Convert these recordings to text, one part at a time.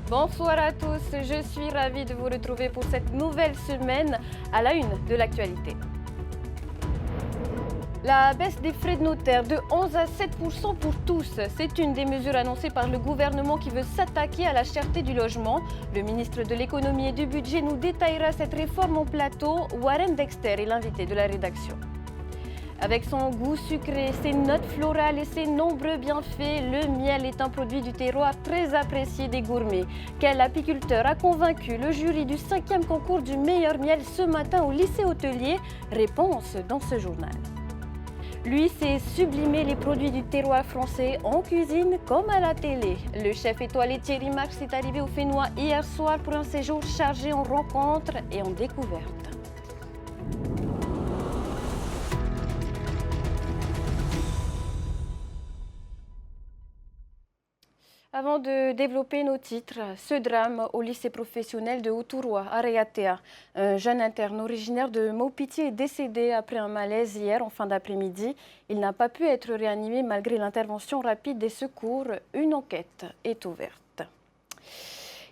Bonsoir à tous, je suis ravie de vous retrouver pour cette nouvelle semaine à la une de l'actualité. La baisse des frais de notaire de 11 à 7% pour tous, c'est une des mesures annoncées par le gouvernement qui veut s'attaquer à la cherté du logement. Le ministre de l'économie et du budget nous détaillera cette réforme en plateau. Warren Dexter est l'invité de la rédaction. Avec son goût sucré, ses notes florales et ses nombreux bienfaits, le miel est un produit du terroir très apprécié des gourmets. Quel apiculteur a convaincu le jury du 5e concours du meilleur miel ce matin au lycée hôtelier? Réponse dans ce journal. Lui, c'est sublimer les produits du terroir français en cuisine comme à la télé. Le chef étoilé Thierry Marx est arrivé au Fénois hier soir pour un séjour chargé en rencontres et en découvertes. Avant de développer nos titres, ce drame au lycée professionnel de Otouroa, à Reatea. Un jeune interne originaire de Maupiti est décédé après un malaise hier en fin d'après-midi. Il n'a pas pu être réanimé malgré l'intervention rapide des secours. Une enquête est ouverte.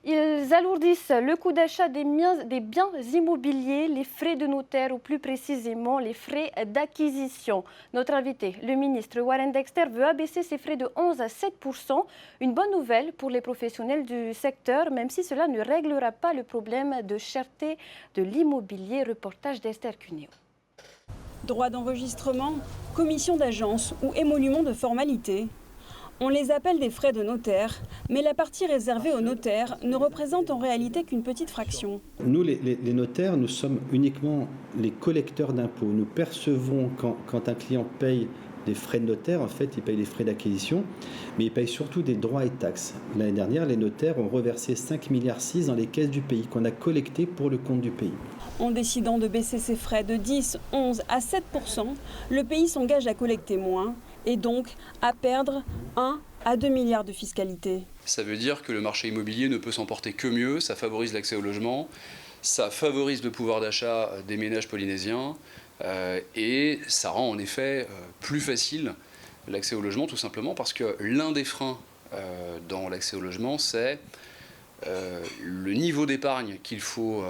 Ils alourdissent le coût d'achat des biens immobiliers, les frais de notaire ou plus précisément les frais d'acquisition. Notre invité, le ministre Warren Dexter, veut abaisser ces frais de 11 à 7%. Une bonne nouvelle pour les professionnels du secteur, même si cela ne réglera pas le problème de cherté de l'immobilier. Reportage d'Esther Cuneo. Droit d'enregistrement, commission d'agence ou émolument de formalité. On les appelle des frais de notaire, mais la partie réservée aux notaires ne représente en réalité qu'une petite fraction. Nous, les notaires, nous sommes uniquement les collecteurs d'impôts. Nous percevons, quand un client paye des frais de notaire, en fait, il paye les frais d'acquisition, mais il paye surtout des droits et taxes. L'année dernière, les notaires ont reversé 5,6 milliards dans les caisses du pays, qu'on a collectées pour le compte du pays. En décidant de baisser ses frais de 10, 11 à 7%, le pays s'engage à collecter moins et donc à perdre 1 à 2 milliards de fiscalité. Ça veut dire que le marché immobilier ne peut s'en porter que mieux, ça favorise l'accès au logement, ça favorise le pouvoir d'achat des ménages polynésiens et ça rend en effet plus facile l'accès au logement, tout simplement parce que l'un des freins dans l'accès au logement, c'est le niveau d'épargne qu'il faut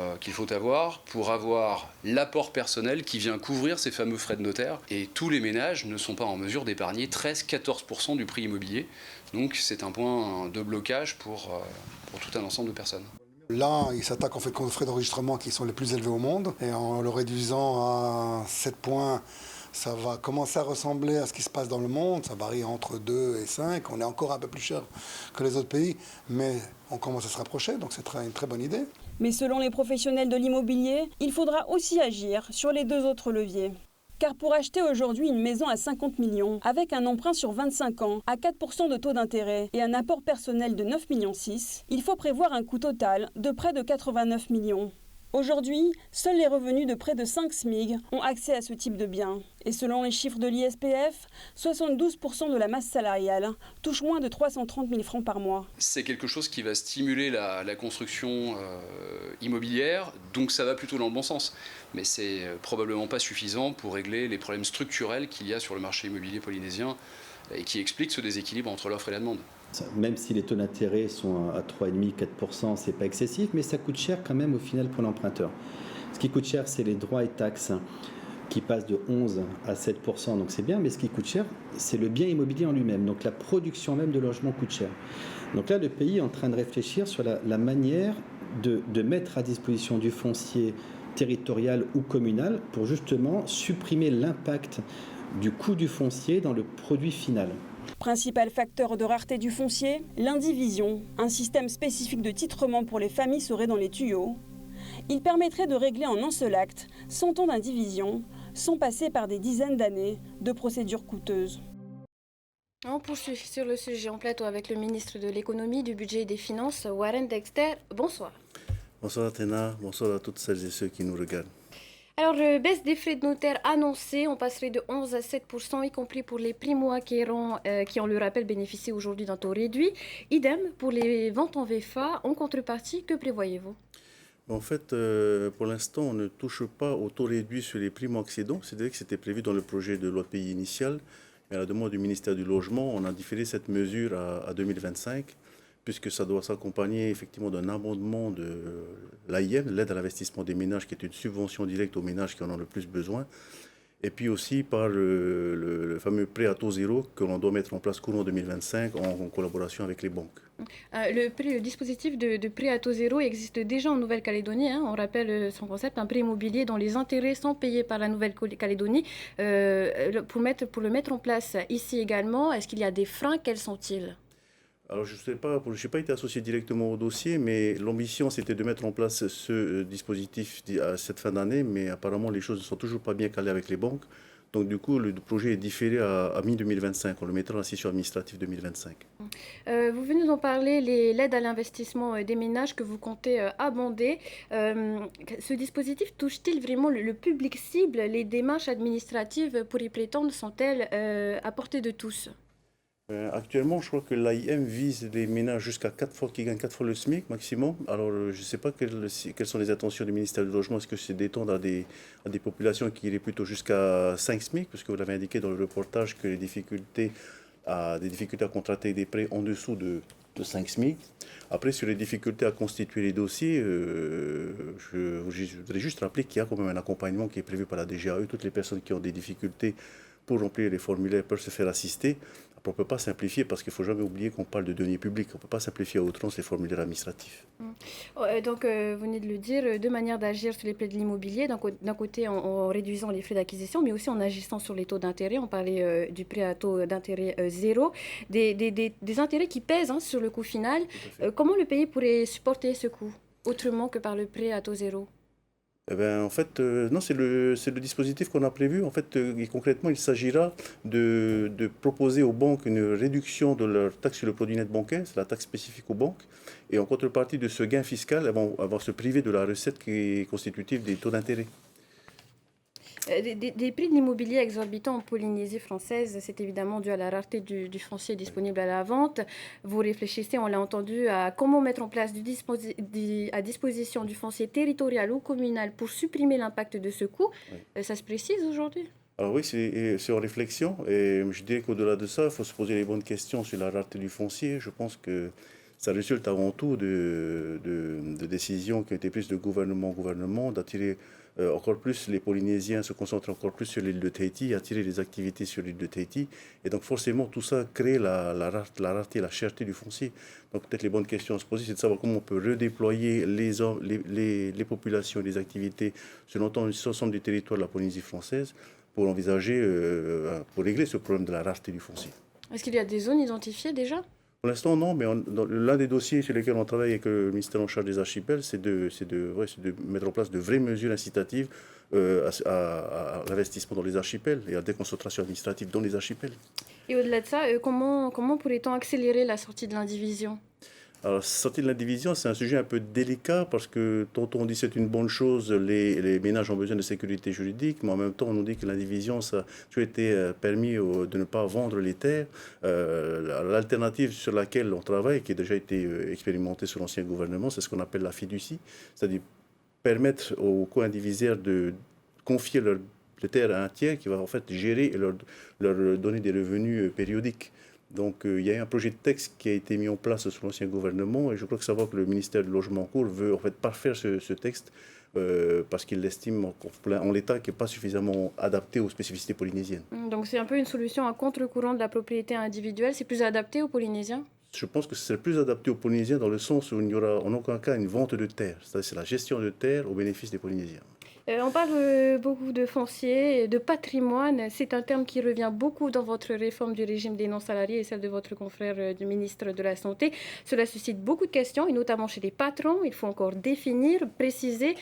avoir pour avoir l'apport personnel qui vient couvrir ces fameux frais de notaire. Et tous les ménages ne sont pas en mesure d'épargner 13-14% du prix immobilier. Donc c'est un point de blocage pour tout un ensemble de personnes. Là, ils s'attaquent en fait aux frais d'enregistrement qui sont les plus élevés au monde. Et en le réduisant à 7 points, ça va commencer à ressembler à ce qui se passe dans le monde. Ça varie entre 2 et 5. On est encore un peu plus cher que les autres pays, mais on commence à se rapprocher, donc c'est une très bonne idée. Mais selon les professionnels de l'immobilier, il faudra aussi agir sur les deux autres leviers. Car pour acheter aujourd'hui une maison à 50 millions, avec un emprunt sur 25 ans, à 4% de taux d'intérêt et un apport personnel de 9,6 millions, il faut prévoir un coût total de près de 89 millions. Aujourd'hui, seuls les revenus de près de 5 SMIG ont accès à ce type de biens. Et selon les chiffres de l'ISPF, 72% de la masse salariale touche moins de 330 000 francs par mois. C'est quelque chose qui va stimuler la construction immobilière, donc ça va plutôt dans le bon sens. Mais c'est probablement pas suffisant pour régler les problèmes structurels qu'il y a sur le marché immobilier polynésien et qui expliquent ce déséquilibre entre l'offre et la demande. Même si les taux d'intérêt sont à 3,5-4%, c'est pas excessif, mais ça coûte cher quand même au final pour l'emprunteur. Ce qui coûte cher, c'est les droits et taxes qui passent de 11 à 7%, donc c'est bien, mais ce qui coûte cher, c'est le bien immobilier en lui-même. Donc la production même de logement coûte cher. Donc là, le pays est en train de réfléchir sur la manière de mettre à disposition du foncier territorial ou communal pour justement supprimer l'impact du coût du foncier dans le produit final. Principal facteur de rareté du foncier, l'indivision. Un système spécifique de titrement pour les familles serait dans les tuyaux. Il permettrait de régler en un seul acte 100 ans d'indivision, sans passer par des dizaines d'années de procédures coûteuses. On poursuit sur le sujet en plateau avec le ministre de l'économie, du budget et des finances, Warren Dexter. Bonsoir. Bonsoir Athéna, bonsoir à toutes celles et ceux qui nous regardent. Alors, baisse des frais de notaire annoncée, on passerait de 11 à 7%, y compris pour les primo-acquérants qui, on le rappelle, bénéficient aujourd'hui d'un taux réduit. Idem pour les ventes en VFA. En contrepartie, que prévoyez-vous ? En fait, pour l'instant, on ne touche pas au taux réduit sur les primo-accédants. C'est-à-dire que c'était prévu dans le projet de loi pays initial. Mais à la demande du ministère du Logement, on a différé cette mesure à 2025 puisque ça doit s'accompagner effectivement d'un abondement de l'AIM, l'aide à l'investissement des ménages, qui est une subvention directe aux ménages qui en ont le plus besoin, et puis aussi par le fameux prêt à taux zéro que l'on doit mettre en place courant 2025 en collaboration avec les banques. Le dispositif de prêt à taux zéro existe déjà en Nouvelle-Calédonie. Hein. On rappelle son concept, un prêt immobilier dont les intérêts sont payés par la Nouvelle-Calédonie. Pour le mettre en place ici également, est-ce qu'il y a des freins? Quels sont-ils? Alors, je n'ai pas été associé directement au dossier, mais l'ambition, c'était de mettre en place ce dispositif à cette fin d'année, mais apparemment, les choses ne sont toujours pas bien calées avec les banques. Donc, du coup, le projet est différé à mi-2025. On le mettra en session administrative 2025. Vous venez d'en parler, l'aide à l'investissement des ménages que vous comptez abonder. Ce dispositif touche-t-il vraiment le public cible? Les démarches administratives pour y prétendre sont-elles à portée de tous? Actuellement, je crois que l'AIM vise les ménages jusqu'à 4 fois, qui gagnent 4 fois le SMIC maximum. Alors, je ne sais pas quelles sont les intentions du ministère du Logement. Est-ce que c'est d'étendre à des populations qui iraient plutôt jusqu'à 5 SMIC, puisque vous l'avez indiqué dans le reportage que des difficultés à contracter des prêts en dessous de 5 SMIC. Après, sur les difficultés à constituer les dossiers, je voudrais juste rappeler qu'il y a quand même un accompagnement qui est prévu par la DGAE. Toutes les personnes qui ont des difficultés pour remplir les formulaires peuvent se faire assister. On ne peut pas simplifier parce qu'il ne faut jamais oublier qu'on parle de deniers publics. On ne peut pas simplifier à outrance les formulaires administratifs. Donc, vous venez de le dire, deux manières d'agir sur les prêts de l'immobilier. D'un côté, en réduisant les frais d'acquisition, mais aussi en agissant sur les taux d'intérêt. On parlait du prêt à taux d'intérêt zéro. Des intérêts qui pèsent sur le coût final. Comment le pays pourrait supporter ce coût, autrement que par le prêt à taux zéro? Eh ben, en fait, non, c'est le dispositif qu'on a prévu. En fait, et concrètement, il s'agira de proposer aux banques une réduction de leur taxe sur le produit net bancaire, c'est la taxe spécifique aux banques. Et en contrepartie de ce gain fiscal, elles vont se priver de la recette qui est constitutive des taux d'intérêt. Des prix de l'immobilier exorbitants en Polynésie française, c'est évidemment dû à la rareté du foncier disponible à la vente. Vous réfléchissez, on l'a entendu, à comment mettre en place à disposition du foncier territorial ou communal pour supprimer l'impact de ce coût. Oui. Ça se précise aujourd'hui? Alors oui, c'est en réflexion. Et je dirais qu'au-delà de ça, il faut se poser les bonnes questions sur la rareté du foncier. Je pense que ça résulte avant tout de décisions qui ont été prises de gouvernement en gouvernement, d'attirer encore plus les Polynésiens, se concentrer encore plus sur l'île de Tahiti, attirer les activités sur l'île de Tahiti. Et donc forcément, tout ça crée la rareté, la cherté du foncier. Donc peut-être les bonnes questions à se poser, c'est de savoir comment on peut redéployer les populations et les activités sur l'ensemble du territoire de la Polynésie française pour envisager, pour régler ce problème de la rareté du foncier. Est-ce qu'il y a des zones identifiées déjà? Pour l'instant, non, mais l'un des dossiers sur lesquels on travaille avec le ministère en charge des archipels, c'est de mettre en place de vraies mesures incitatives à l'investissement dans les archipels et à la déconcentration administrative dans les archipels. Et au-delà de ça, comment pourrait-on accélérer la sortie de l'indivision? Alors, sortie de l'indivision, c'est un sujet un peu délicat parce que tantôt on dit que c'est une bonne chose, les ménages ont besoin de sécurité juridique, mais en même temps on nous dit que l'indivision, ça a toujours été permis de ne pas vendre les terres. L'alternative sur laquelle on travaille, qui a déjà été expérimentée sous l'ancien gouvernement, c'est ce qu'on appelle la fiducie, c'est-à-dire permettre aux co-indivisaires de confier leur terre à un tiers qui va en fait gérer et leur donner des revenus périodiques. Donc, il y a un projet de texte qui a été mis en place sous l'ancien gouvernement et je crois que savoir que le ministère du Logement en cours veut en fait parfaire ce texte parce qu'il l'estime en l'état qui n'est pas suffisamment adapté aux spécificités polynésiennes. Donc, c'est un peu une solution à contre-courant de la propriété individuelle. C'est plus adapté aux Polynésiens? Je pense que c'est plus adapté aux Polynésiens dans le sens où il n'y aura en aucun cas une vente de terre. C'est la gestion de terre au bénéfice des Polynésiens. On parle beaucoup de foncier, de patrimoine. C'est un terme qui revient beaucoup dans votre réforme du régime des non-salariés et celle de votre confrère du ministre de la Santé. Cela suscite beaucoup de questions, et notamment chez les patrons. Il faut encore définir, préciser.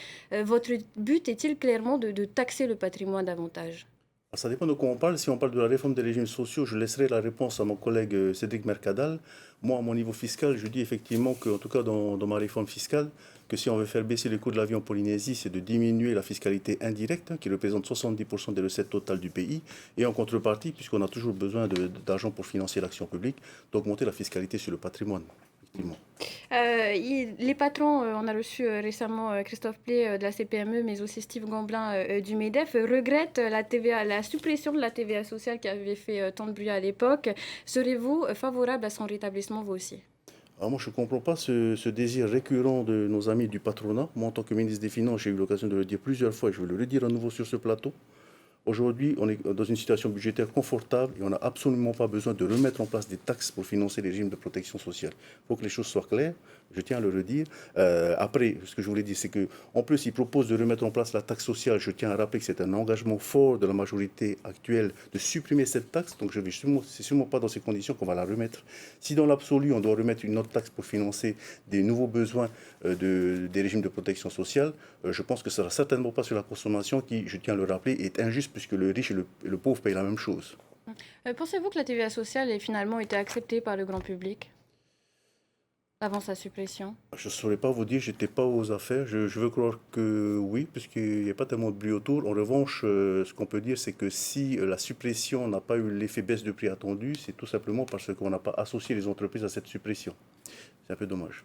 Votre but est-il clairement de taxer le patrimoine davantage? Ça dépend de quoi on parle. Si on parle de la réforme des régimes sociaux, je laisserai la réponse à mon collègue Cédric Mercadal. Moi, à mon niveau fiscal, je dis effectivement qu'en tout cas dans ma réforme fiscale, que si on veut faire baisser le coût de la vie en Polynésie, c'est de diminuer la fiscalité indirecte, qui représente 70% des recettes totales du pays, et en contrepartie, puisqu'on a toujours besoin d'argent pour financer l'action publique, d'augmenter la fiscalité sur le patrimoine. Les patrons, on a reçu récemment Christophe Plé de la CPME, mais aussi Steve Gamblin du MEDEF, regrettent la suppression de la TVA sociale qui avait fait tant de bruit à l'époque. Serez-vous favorable à son rétablissement, vous aussi? Alors moi, je ne comprends pas ce désir récurrent de nos amis du patronat. Moi, en tant que ministre des Finances, j'ai eu l'occasion de le dire plusieurs fois et je vais le redire à nouveau sur ce plateau. Aujourd'hui, on est dans une situation budgétaire confortable et on n'a absolument pas besoin de remettre en place des taxes pour financer les régimes de protection sociale. Il faut que les choses soient claires, je tiens à le redire. Après, ce que je voulais dire, c'est qu'en plus, ils proposent de remettre en place la taxe sociale. Je tiens à rappeler que c'est un engagement fort de la majorité actuelle de supprimer cette taxe. Donc, c'est sûrement pas dans ces conditions qu'on va la remettre. Si dans l'absolu, on doit remettre une autre taxe pour financer des nouveaux besoins des régimes de protection sociale, je pense que ce ne sera certainement pas sur la consommation qui, je tiens à le rappeler, est injuste puisque le riche et le pauvre payent la même chose. Pensez-vous que la TVA sociale ait finalement été acceptée par le grand public avant sa suppression? Je ne saurais pas vous dire, je n'étais pas aux affaires. Je veux croire que oui, puisqu'il n'y a pas tellement de bruit autour. En revanche, ce qu'on peut dire, c'est que si la suppression n'a pas eu l'effet baisse de prix attendu, c'est tout simplement parce qu'on n'a pas associé les entreprises à cette suppression. C'est un peu dommage.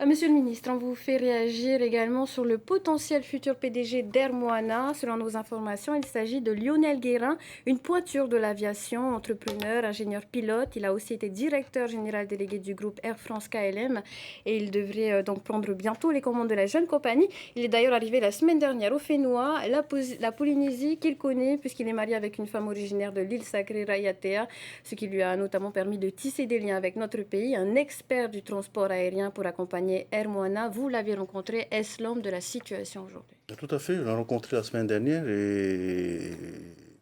Monsieur le ministre, on vous fait réagir également sur le potentiel futur PDG d'Air Moana. Selon nos informations, il s'agit de Lionel Guérin, une pointure de l'aviation, entrepreneur, ingénieur pilote. Il a aussi été directeur général délégué du groupe Air France KLM et il devrait donc prendre bientôt les commandes de la jeune compagnie. Il est d'ailleurs arrivé la semaine dernière au Fénois, la Polynésie qu'il connaît puisqu'il est marié avec une femme originaire de l'île sacrée Raiatea, ce qui lui a notamment permis de tisser des liens avec notre pays. Un expert du transport aérien pour accompagner Air Moana, vous l'avez rencontré, est-ce l'homme de la situation aujourd'hui? Tout à fait, je l'ai rencontré la semaine dernière et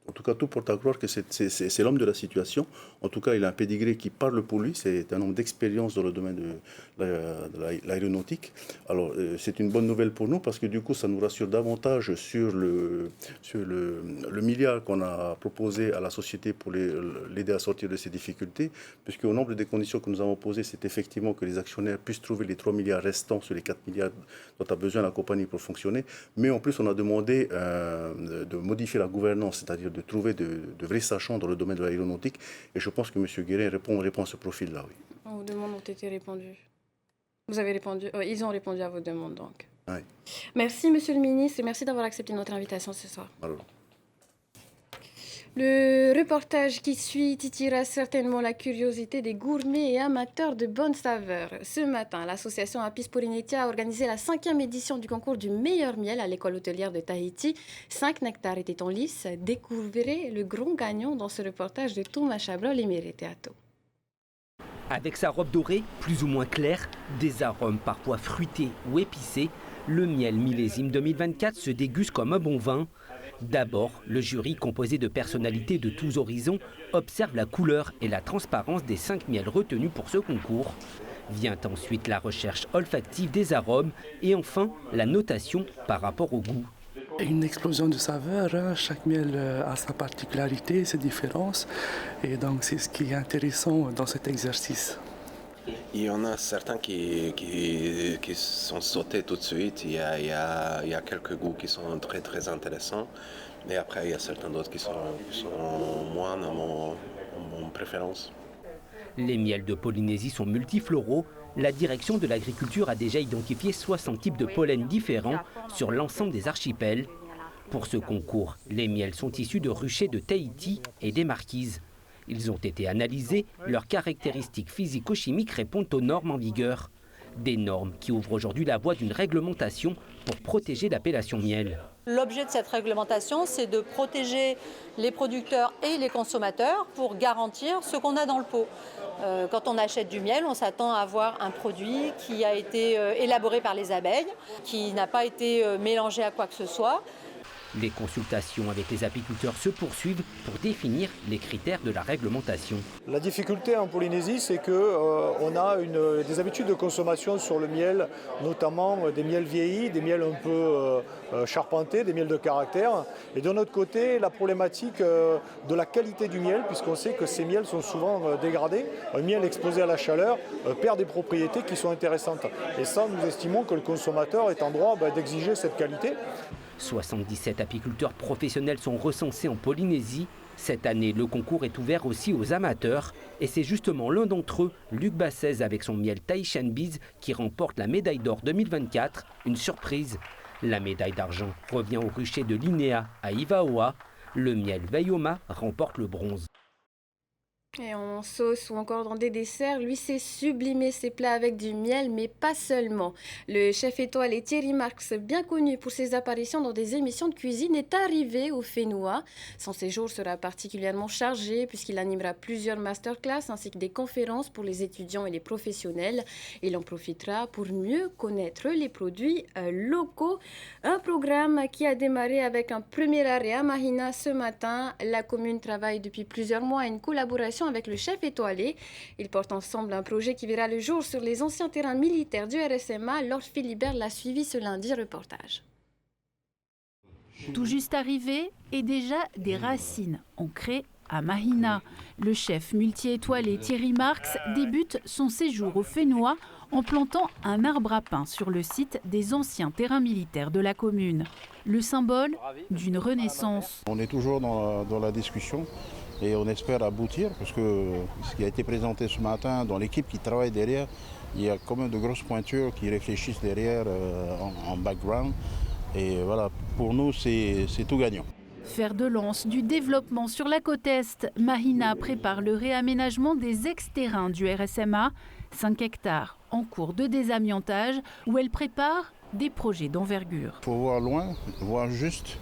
en tout cas tout porte à croire que c'est l'homme de la situation. En tout cas, il a un pédigré qui parle pour lui, c'est un homme d'expérience dans le domaine de l'aéronautique. Alors c'est une bonne nouvelle pour nous parce que du coup ça nous rassure davantage sur le milliard qu'on a proposé à la société pour l'aider à sortir de ces difficultés, puisque au nombre des conditions que nous avons posées, c'est effectivement que les actionnaires puissent trouver les 3 milliards restants sur les 4 milliards dont a besoin la compagnie pour fonctionner. Mais en plus, on a demandé de modifier la gouvernance, c'est-à-dire de trouver de vrais sachants dans le domaine de l'aéronautique. Et je pense que M. Guérin répond à ce profil-là, oui. Vos demandes ont été répondues. Vous avez répondu, ils ont répondu à vos demandes, donc. Oui. Merci, Monsieur le ministre, et merci d'avoir accepté notre invitation ce soir. Alors. Le reportage qui suit titillera certainement la curiosité des gourmets et amateurs de bonnes saveurs. Ce matin, l'association Apis Polynetia a organisé la 5e édition du concours du meilleur miel à l'école hôtelière de Tahiti. 5 nectars étaient en lice. Découvrez le grand gagnant dans ce reportage de Thomas Chabrol et Mireille Théato. Avec sa robe dorée, plus ou moins claire, des arômes parfois fruités ou épicés, le miel millésime 2024 se déguste comme un bon vin. D'abord, le jury, composé de personnalités de tous horizons, observe la couleur et la transparence des 5 miels retenus pour ce concours. Vient ensuite la recherche olfactive des arômes et enfin la notation par rapport au goût. Une explosion de saveurs, hein. Chaque miel a sa particularité, ses différences, et donc c'est ce qui est intéressant dans cet exercice. Il y en a certains qui sont sautés tout de suite. Il y a quelques goûts qui sont très très intéressants. Et après, il y a certains d'autres qui sont moins à mon préférence. Les miels de Polynésie sont multifloraux. La direction de l'agriculture a déjà identifié 60 types de pollen différents sur l'ensemble des archipels. Pour ce concours, les miels sont issus de ruchers de Tahiti et des marquises. Ils ont été analysés, leurs caractéristiques physico-chimiques répondent aux normes en vigueur. Des normes qui ouvrent aujourd'hui la voie d'une réglementation pour protéger l'appellation miel. L'objet de cette réglementation, c'est de protéger les producteurs et les consommateurs pour garantir ce qu'on a dans le pot. Quand on achète du miel, on s'attend à avoir un produit qui a été élaboré par les abeilles, qui n'a pas été mélangé à quoi que ce soit. Les consultations avec les apiculteurs se poursuivent pour définir les critères de la réglementation. La difficulté en Polynésie, c'est qu'on a des habitudes de consommation sur le miel, notamment des miels vieillis, des miels un peu charpentés, des miels de caractère. Et de notre côté, la problématique de la qualité du miel, puisqu'on sait que ces miels sont souvent dégradés. Un miel exposé à la chaleur perd des propriétés qui sont intéressantes. Et ça, nous estimons que le consommateur est en droit d'exiger cette qualité. 77 apiculteurs professionnels sont recensés en Polynésie. Cette année, le concours est ouvert aussi aux amateurs. Et c'est justement l'un d'entre eux, Luc Bassez, avec son miel Tahitian Bees, qui remporte la médaille d'or 2024. Une surprise. La médaille d'argent revient au rucher de l'Inéa à Ivaoa. Le miel Vaioma remporte le bronze. Et en sauce ou encore dans des desserts, lui sait sublimer ses plats avec du miel, mais pas seulement. Le chef étoilé Thierry Marx, bien connu pour ses apparitions dans des émissions de cuisine, est arrivé au Fénois. Son séjour sera particulièrement chargé puisqu'il animera plusieurs masterclass ainsi que des conférences pour les étudiants et les professionnels. Il en profitera pour mieux connaître les produits locaux. Un programme qui a démarré avec un premier arrêt à Mahina ce matin. La commune travaille depuis plusieurs mois à une collaboration avec le chef étoilé. Ils portent ensemble un projet qui verra le jour sur les anciens terrains militaires du RSMA. Laure Philibert l'a suivi ce lundi. Reportage. Tout juste arrivé et déjà des racines ancrées à Mahina. Le chef multi-étoilé Thierry Marx débute son séjour au Fénois en plantant un arbre à pin sur le site des anciens terrains militaires de la commune. Le symbole d'une renaissance. On est toujours dans la discussion. Et on espère aboutir, parce que ce qui a été présenté ce matin dans l'équipe qui travaille derrière, il y a quand même de grosses pointures qui réfléchissent derrière en background. Et voilà, pour nous, c'est tout gagnant. Fer de lance du développement sur la côte Est, Mahina prépare le réaménagement des ex-terrains du RSMA, 5 hectares en cours de désamiantage, où elle prépare des projets d'envergure. Il faut voir loin, voir juste,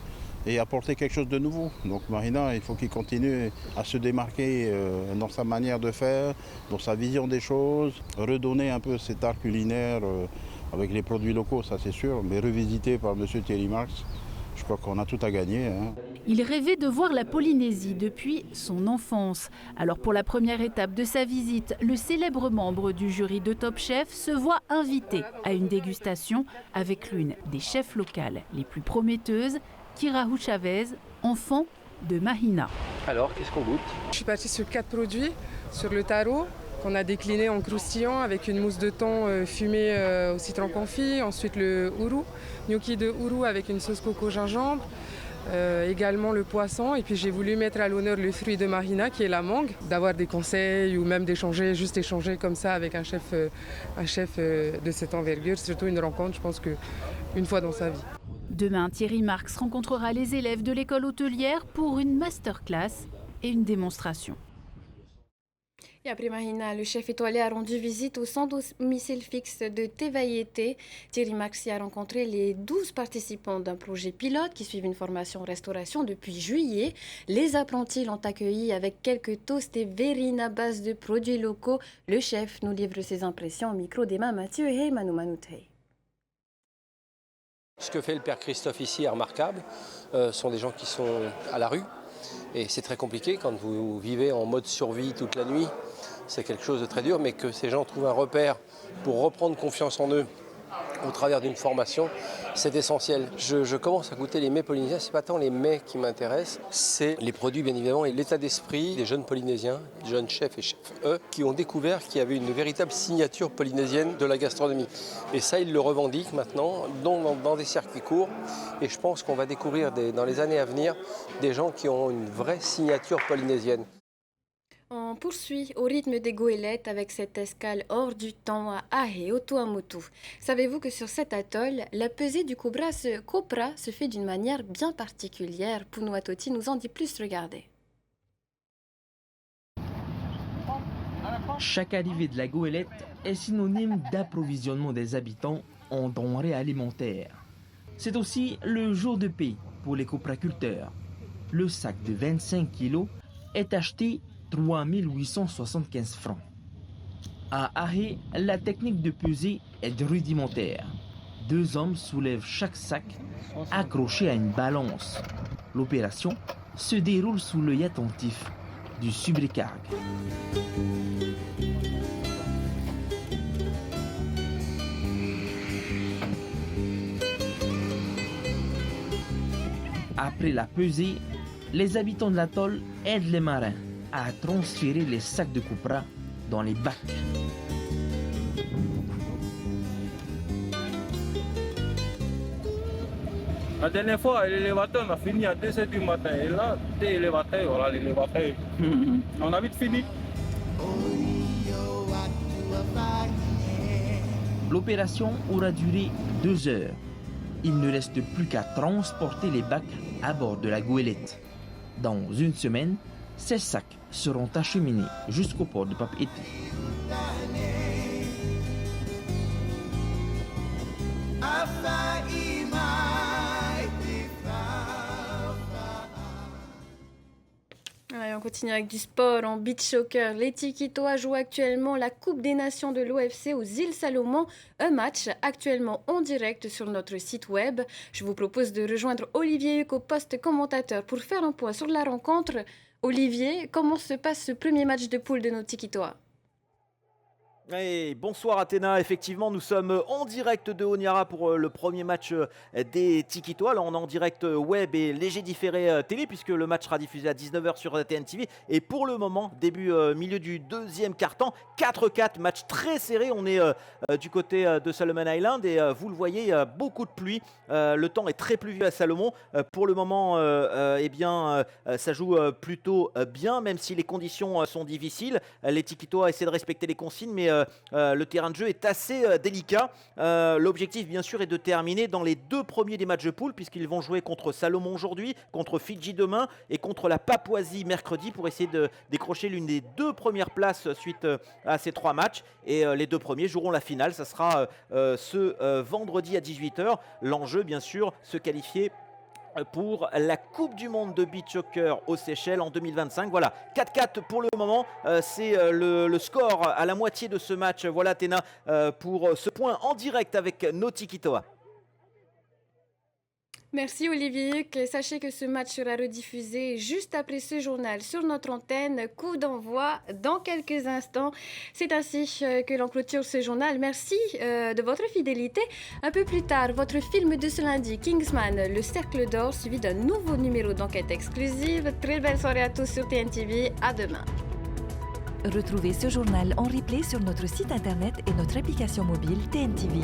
et apporter quelque chose de nouveau. Donc Mahina, il faut qu'il continue à se démarquer dans sa manière de faire, dans sa vision des choses, redonner un peu cet art culinaire avec les produits locaux, ça c'est sûr, mais revisité par M. Thierry Marx, je crois qu'on a tout à gagner. Hein. Il rêvait de voir la Polynésie depuis son enfance. Alors pour la première étape de sa visite, le célèbre membre du jury de Top Chef se voit invité à une dégustation avec l'une des chefs locales les plus prometteuses, Kirahu Chavez, enfant de Mahina. Alors, qu'est-ce qu'on goûte? Je suis partie sur 4 produits, sur le taro, qu'on a décliné en croustillant avec une mousse de thon fumée au citron confit, ensuite le uru, gnocchi de uru avec une sauce coco gingembre, également le poisson, et puis j'ai voulu mettre à l'honneur le fruit de Mahina qui est la mangue, d'avoir des conseils ou même d'échanger, juste échanger comme ça avec un chef de cette envergure, c'est surtout une rencontre, je pense qu'une fois dans sa vie. Demain, Thierry Marx rencontrera les élèves de l'école hôtelière pour une masterclass et une démonstration. Et après Mahina, le chef étoilé a rendu visite au centre domicile fixe de Tevaïété. Thierry Marx y a rencontré les 12 participants d'un projet pilote qui suivent une formation en restauration depuis juillet. Les apprentis l'ont accueilli avec quelques toasts et verrines à base de produits locaux. Le chef nous livre ses impressions au micro d'Emma Mathieu et Manu Manutei. Ce que fait le père Christophe ici est remarquable. Ce sont des gens qui sont à la rue. Et c'est très compliqué quand vous vivez en mode survie toute la nuit. C'est quelque chose de très dur, mais que ces gens trouvent un repère pour reprendre confiance en eux au travers d'une formation, c'est essentiel. Je commence à goûter les mets polynésiens, c'est pas tant les mets qui m'intéressent, c'est les produits bien évidemment et l'état d'esprit des jeunes polynésiens, des jeunes chefs et chefs qui ont découvert qu'il y avait une véritable signature polynésienne de la gastronomie. Et ça, ils le revendiquent maintenant dans des circuits courts. Et je pense qu'on va découvrir dans les années à venir des gens qui ont une vraie signature polynésienne. On poursuit au rythme des goélettes avec cette escale hors du temps à Ahe, au Tuamotu. Savez-vous que sur cet atoll, la pesée du cobra se fait d'une manière bien particulière? Pounoua Toti nous en dit plus, regardez. Chaque arrivée de la goélette est synonyme d'approvisionnement des habitants en denrées alimentaires. C'est aussi le jour de paie pour les copraculteurs. Le sac de 25 kilos est acheté 3 875 francs. À Ahe, la technique de peser est rudimentaire. 2 hommes soulèvent chaque sac accroché à une balance. L'opération se déroule sous l'œil attentif du subrécargue. Après la pesée, les habitants de l'atoll aident les marins à transférer les sacs de copra dans les bacs. La dernière fois, l'élévateur, on a fini à 2h du matin. Et là, l'élévateur, voilà, l'élévateur. On a vite fini. L'opération aura duré 2 heures. Il ne reste plus qu'à transporter les bacs à bord de la goélette. Dans une semaine, Ces sacs seront acheminés jusqu'au port de Papeete. Allez, on continue avec du sport en beach soccer. Les Tikitois jouent actuellement la Coupe des Nations de l'OFC aux îles Salomon. Un match actuellement en direct sur notre site web. Je vous propose de rejoindre Olivier Huc au poste commentateur pour faire un point sur la rencontre. Olivier, comment se passe ce premier match de poule de nos Tikitois ? Hey, bonsoir Athéna, effectivement nous sommes en direct de Honiara pour le premier match des Tikitois. Là on est en direct web et léger différé télé puisque le match sera diffusé à 19h sur TNTV. Et pour le moment, milieu du deuxième quart-temps, 4-4, match très serré. On est du côté de Solomon Island et vous le voyez, il y a beaucoup de pluie. Le temps est très pluvieux à Salomon. Pour le moment, ça joue plutôt bien même si les conditions sont difficiles. Les Tikitois essaient de respecter les consignes mais le terrain de jeu est assez délicat. L'objectif bien sûr est de terminer dans les 2 premiers des matchs de poule puisqu'ils vont jouer contre Salomon aujourd'hui, contre Fidji demain et contre la Papouasie mercredi pour essayer de décrocher l'une des 2 premières places suite à ces 3 matchs. Et les 2 premiers joueront la finale. Ça sera ce vendredi à 18h. L'enjeu bien sûr, se qualifier pour la Coupe du Monde de beach soccer aux Seychelles en 2025. Voilà, 4-4 pour le moment. C'est le score à la moitié de ce match. Voilà Athéna pour ce point en direct avec nos Tikitoa. Merci Olivier. Sachez que ce match sera rediffusé juste après ce journal sur notre antenne. Coup d'envoi dans quelques instants. C'est ainsi que l'on clôture ce journal. Merci de votre fidélité. Un peu plus tard, votre film de ce lundi, Kingsman, le Cercle d'Or, suivi d'un nouveau numéro d'enquête exclusive. Très belle soirée à tous sur TNTV. À demain. Retrouvez ce journal en replay sur notre site internet et notre application mobile TNTV.